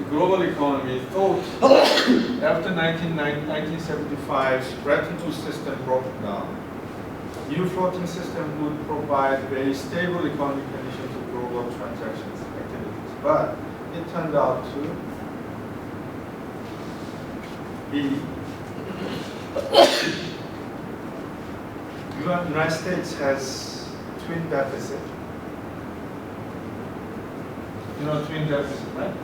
global economy thought after 1975's Bretton Woods system broke down, new floating system would provide very stable economic conditions to global transactions activities. But it turned out to be United States has twin deficit. You know twin deficit, right?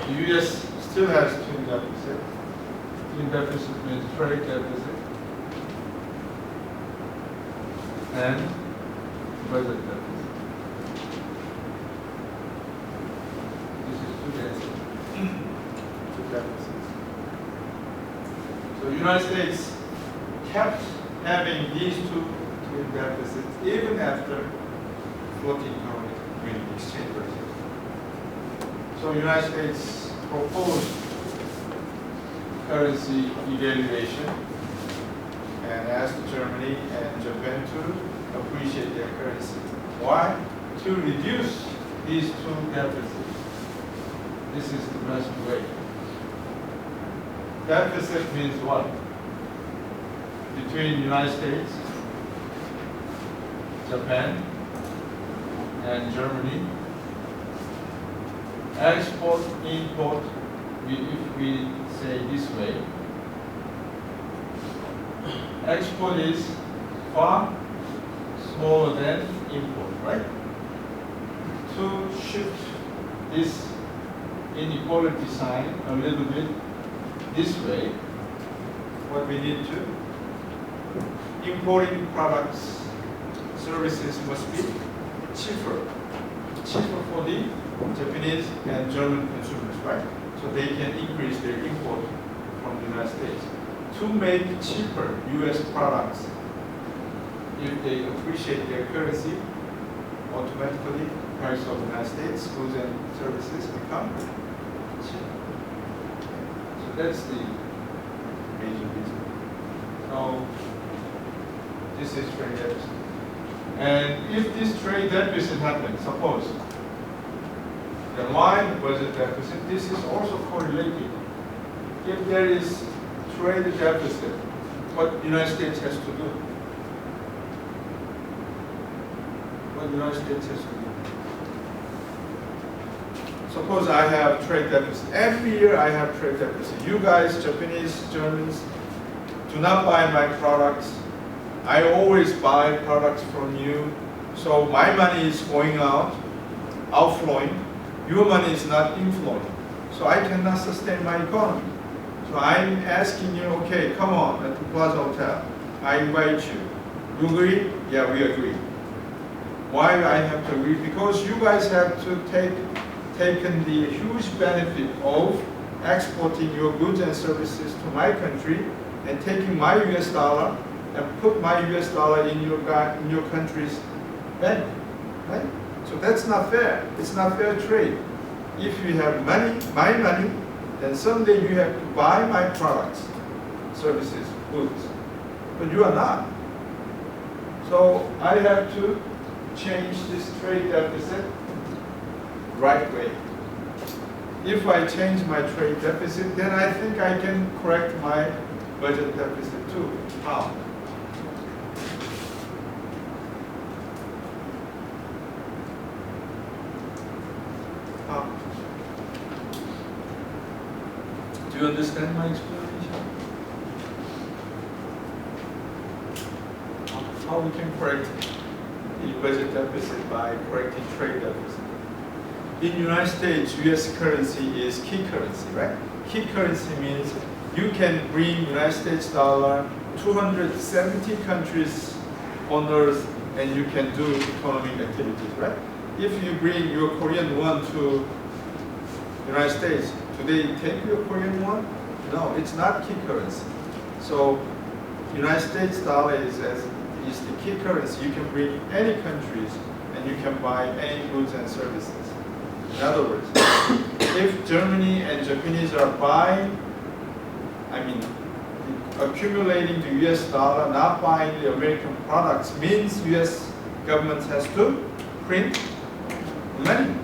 The U.S. still has twin deficit. Twin deficit means trade deficit and budget deficit. This is two deficits. Two deficits. So the United States kept having these two twin deficits even after floating economic exchange rate. So the United States proposed currency evaluation and asked Germany and Japan to appreciate their currency. Why? To reduce these two deficits. This is the best way. Deficit means what? Between the United States, Japan, and Germany, export, import, if we say this way, export is far smaller than import, right? To shift this inequality sign a little bit this way, what we need to, importing products, services must be cheaper for the Japanese and German consumers, right? So they can increase their import from the United States. To make cheaper U.S. products, if they appreciate their currency, automatically the price of the United States goods and services become cheaper. So that's the major reason. So this is trade deficit. And if this trade deficit happens, suppose, then why the budget deficit? This is also correlated. If there is trade deficit, what the United States has to do? What the United States has to do? Suppose I have trade deficit. Every year I have trade deficit. You guys, Japanese, Germans, do not buy my products. I always buy products from you. So my money is going out, outflowing. Your money is not inflowing. So I cannot sustain my economy. So I'm asking you, okay, come on at the Plaza Hotel. I invite you. You agree? Yeah, we agree. Why I have to agree? Because you guys have to taken the huge benefit of exporting your goods and services to my country and taking my US dollar and put my US dollar in your country's bank, right? So that's not fair. It's not fair trade. If you have money, my money, then someday you have to buy my products, services, goods. But you are not. So I have to change this trade deficit right way. If I change my trade deficit, then I think I can correct my budget deficit too. How? Do you understand my explanation? How we can correct the budget deficit by correcting trade deficit? In the United States, US currency is key currency, right? Key currency means you can bring United States dollar 270 countries on earth and you can do economic activities, right? If you bring your Korean won to United States, do they take your Korean won? No, it's not key currency. So United States dollar is the key currency. You can bring any countries and you can buy any goods and services. In other words, if Germany and Japanese are buying, accumulating the US dollar, not buying the American products, means US government has to print money.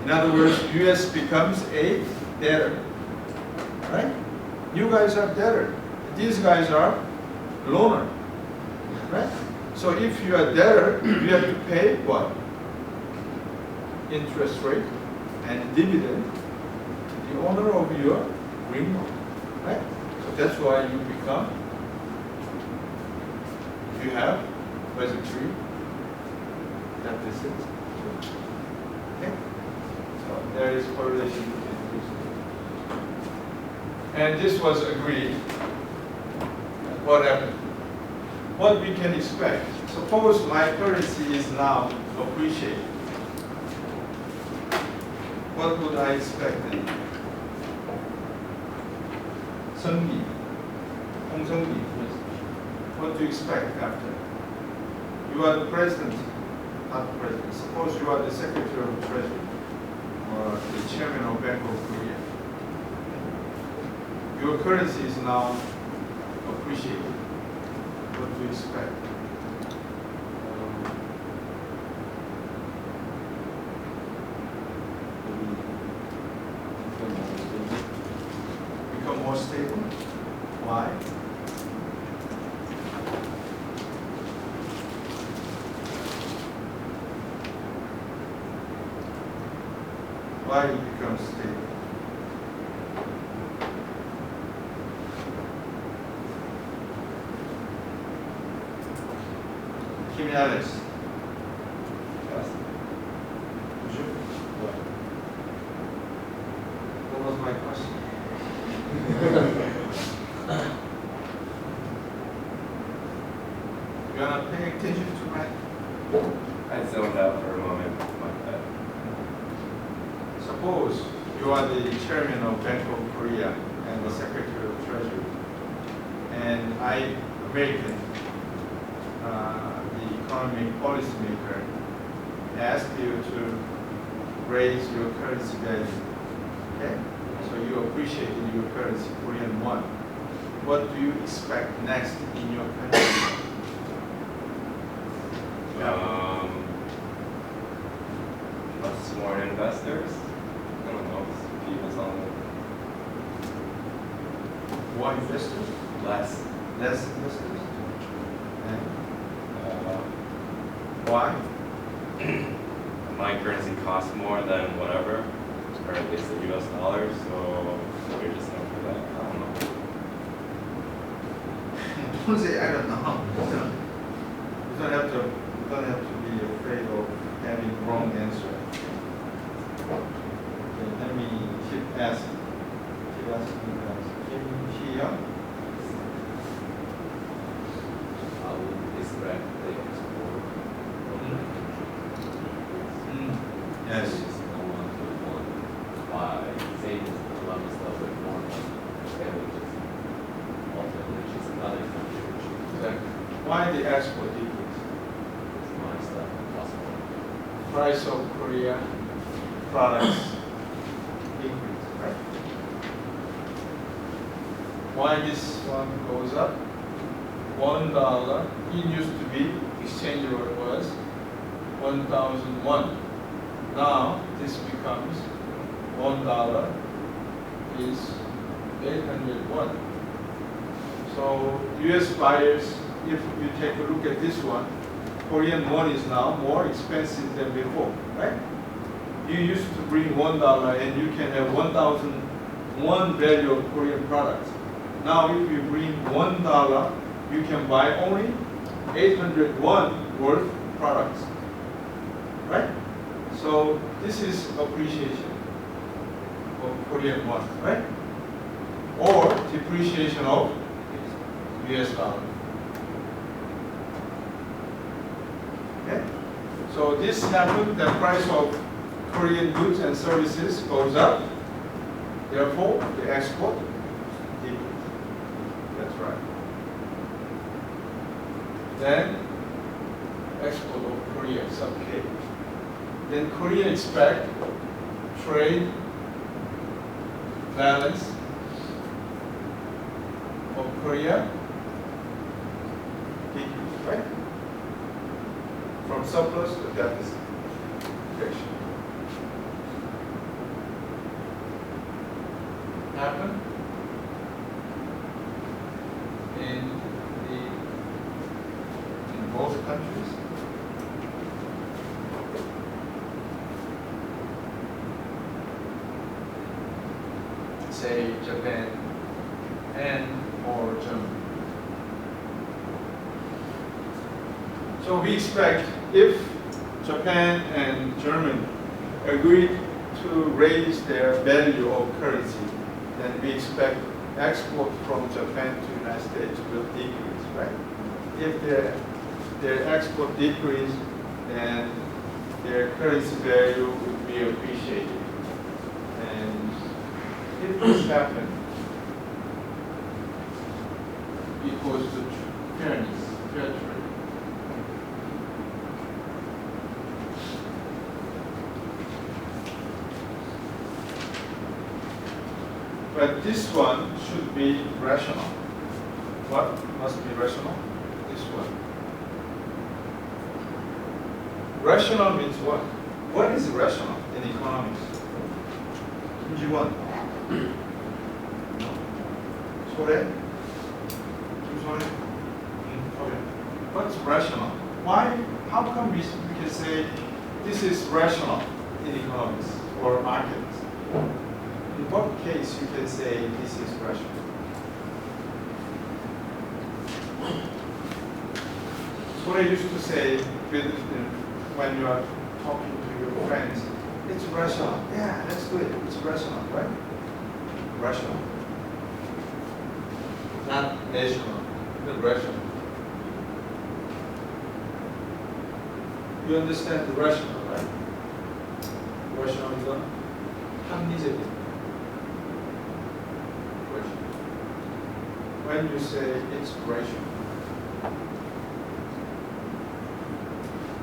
In other words, US becomes a debtor, right? You guys are debtor. These guys are loaner, right? So if you are debtor, you have to pay what? Interest rate and dividend to the owner of your green loan, right? So that's why you become, you have budgetary deficit. Okay? So there is correlation between these two. And this was agreed. What happened? What we can expect? Suppose my currency is now appreciated. What would I expect then? Sunggi, Hong Sunggi, what do you expect after? You are the president, not the president. Suppose you are the secretary of the treasury or the chairman of Bank of Korea. Your currency is now appreciated. What do you expect? Become more stable. Why? Why it becomes stable? Kim Alex. Yes. Did you? What was my question? You are not paying attention to my. I zoned out for a moment. My bad. Suppose you are the chairman of Bank of Korea and the secretary of Treasury, and I, American, the economic policy maker, ask you to raise your currency value. Okay? So you appreciate your currency, Korean won. What do you expect next in your country? Plus more investors. I don't know. People's on More investors? less. Less investors? And why? My currency costs more than whatever, or at least the US dollar, so we're just going for that. I don't know. Don't say I don't know. You don't have to be afraid of having wrong answer. Okay, let me keep asking. Keep asking you guys. Here. I would expect the export from the country. Yes. It's no one to one by saying a lot of stuff with more and we just ultimately just another country which Exactly. Why the export decrease? is my stuff possible. Price of Korea products increase, right? Why this one goes up? $1, it used to be, exchange rate was 1,001. Now this becomes $1 is 801. So US buyers, if you take a look at this one, Korean won is now more expensive than before, right? You used to bring $1 and you can have 1,001 value of Korean products. Now if you bring $1, you can buy only 801 worth products, right? So this is appreciation of Korean won, right? Or depreciation of US dollar. Okay? So this happened, the price of Korean goods and services goes up, therefore the export decreases. That's right. Then export of Korea, sub K. Then Korea expect trade balance of Korea decrease, right? From surplus to deficit. happen in both countries? Say Japan and or Germany. So we expect if Japan and Germany agree to raise their value of currency, then we expect export from Japan to the United States will decrease, right? If their export decrease, then their currency value will be appreciated. And if this happens, it goes to fairness, fair trade. But this one should be rational. What must be rational? This one. Rational means what? What is rational in economics? 김지원. 소래? 김소래? 소래. What's rational? Why? How come we can say this is rational in economics or markets? In what case you can say this is rational? What I used to say when you are talking to your friends, it's rational. Yeah, that's good. It's rational, right? Rational. Not national, but rational. You understand the rational, right? Rational is what? 합리적인. When you say it's rational,